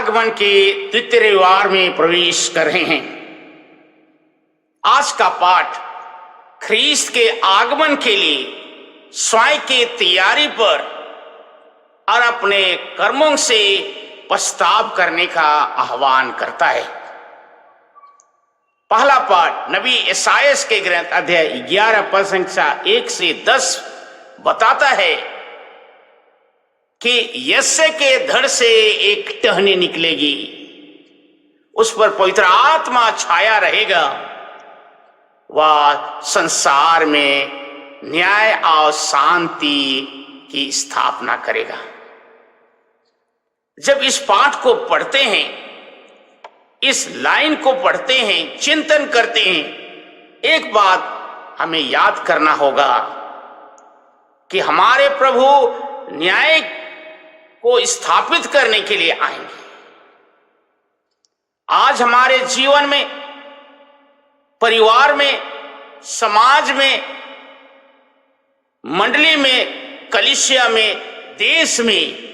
आगमन के द्वितीय रविवार में प्रवेश कर रहे हैं। आज का पाठ ख्रीस्त के आगमन के लिए स्वयं की तैयारी पर और अपने कर्मों से पछताव करने का आह्वान करता है। पहला पाठ नबी यशायाह के ग्रंथ अध्याय 11 पद संख्या 1 से 10 बताता है कि यस्से के धड़ से एक टहनी निकलेगी, उस पर पवित्र आत्मा छाया रहेगा। वह संसार में न्याय और शांति की स्थापना करेगा। जब इस पाठ को पढ़ते हैं, इस लाइन को पढ़ते हैं, चिंतन करते हैं, एक बात हमें याद करना होगा कि हमारे प्रभु न्याय को स्थापित करने के लिए आएंगे। आज हमारे जीवन में, परिवार में, समाज में, मंडली में, कलीसिया में, देश में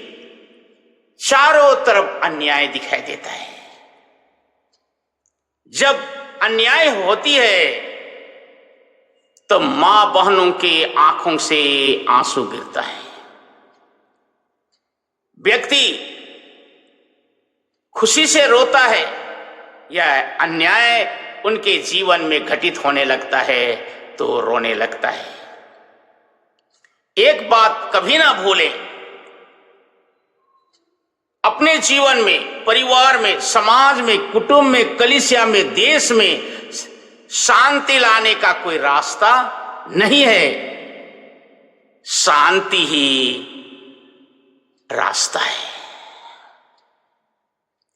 चारों तरफ अन्याय दिखाई देता है। जब अन्याय होती है तो मां बहनों के आंखों से आंसू गिरता है। व्यक्ति खुशी से रोता है या अन्याय उनके जीवन में घटित होने लगता है तो रोने लगता है। एक बात कभी ना भूलें, अपने जीवन में, परिवार में, समाज में, कुटुंब में, कलीसिया में, देश में शांति लाने का कोई रास्ता नहीं है। शांति ही रास्ता है।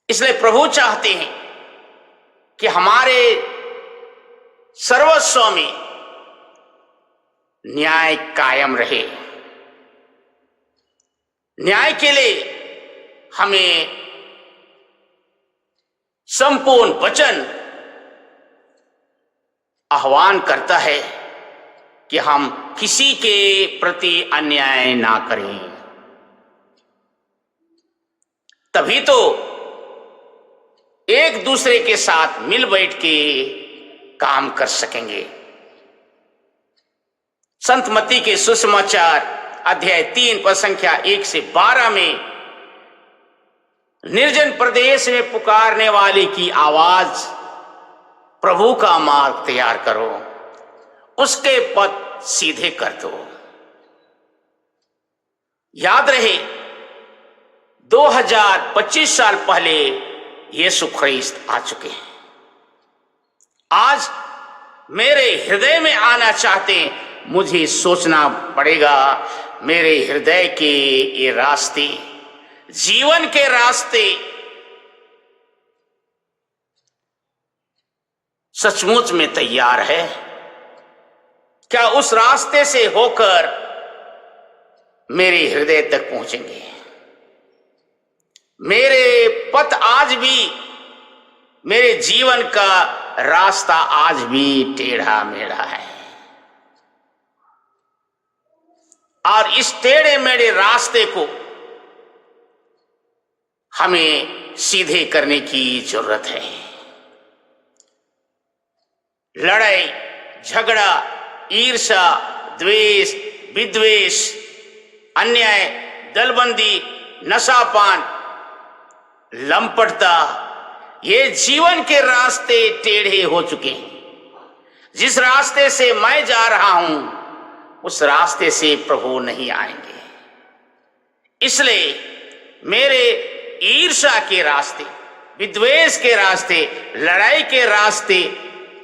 इसलिए प्रभु चाहते हैं कि हमारे सर्वस्व में न्याय कायम रहे। न्याय के लिए हमें संपूर्ण वचन आह्वान करता है कि हम किसी के प्रति अन्याय ना करें। तभी तो एक दूसरे के साथ मिल बैठ के काम कर सकेंगे। संत मत्ती के सुसमाचार अध्याय 3 पद संख्या 1 से 12 में निर्जन प्रदेश में पुकारने वाले की आवाज, प्रभु का मार्ग तैयार करो, उसके पथ सीधे कर दो। याद रहे, 2025 साल पहले यीशु ख्रीस्त आ चुके हैं। आज मेरे हृदय में आना चाहते हैं, मुझे सोचना पड़ेगा मेरे हृदय के ये रास्ते, जीवन के रास्ते सचमुच में तैयार है क्या? उस रास्ते से होकर मेरे हृदय तक पहुंचेंगे। मेरे पथ आज भी, मेरे जीवन का रास्ता आज भी टेढ़ा मेढ़ा है, और इस टेढ़े मेढ़े रास्ते को हमें सीधे करने की जरूरत है। लड़ाई, झगड़ा, ईर्ष्या, द्वेष, विद्वेष, अन्याय, दलबंदी, नशापान, लंपटता, ये जीवन के रास्ते टेढ़े हो चुके हैं। जिस रास्ते से मैं जा रहा हूं, उस रास्ते से प्रभु नहीं आएंगे। इसलिए मेरे ईर्ष्या के रास्ते, विद्वेष के रास्ते, लड़ाई के रास्ते,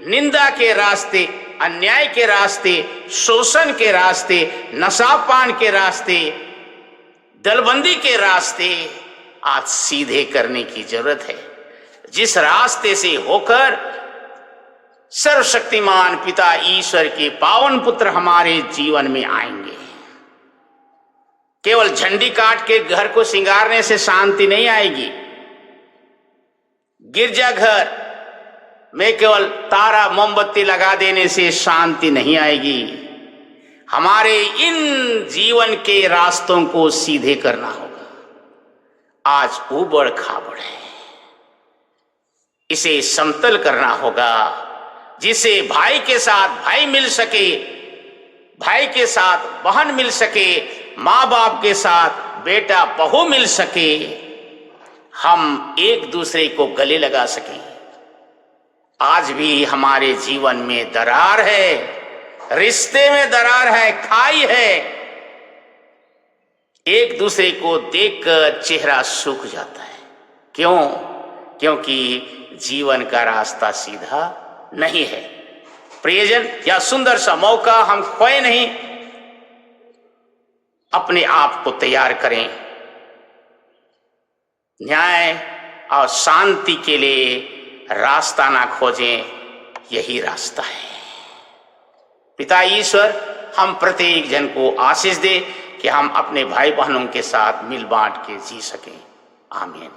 निंदा के रास्ते, अन्याय के रास्ते, शोषण के रास्ते, नशापान के रास्ते, दलबंदी के रास्ते आज सीधे करने की जरूरत है। जिस रास्ते से होकर सर्वशक्तिमान पिता ईश्वर के पावन पुत्र हमारे जीवन में आएंगे। केवल झंडी काट के घर को सिंगारने से शांति नहीं आएगी। गिरजाघर में केवल तारा मोमबत्ती लगा देने से शांति नहीं आएगी। हमारे इन जीवन के रास्तों को सीधे करना होगा आज ऊबड़ खाबड़ है। इसे समतल करना होगा, जिसे भाई के साथ भाई मिल सके, भाई के साथ बहन मिल सके, माँ बाप के साथ बेटा बहू मिल सके, हम एक दूसरे को गले लगा सकें। आज भी हमारे जीवन में दरार है, रिश्ते में दरार है, खाई है। एक दूसरे को देखकर चेहरा सूख जाता है। क्यों? क्योंकि जीवन का रास्ता सीधा नहीं है। प्रियजन, या सुंदर सा मौका हम खोए नहीं। अपने आप को तैयार करें। न्याय और शांति के लिए रास्ता ना खोजें, यही रास्ता है। पिता ईश्वर हम प्रत्येक जन को आशीष दे कि हम अपने भाई बहनों के साथ मिल बांट के जी सकें। आमीन।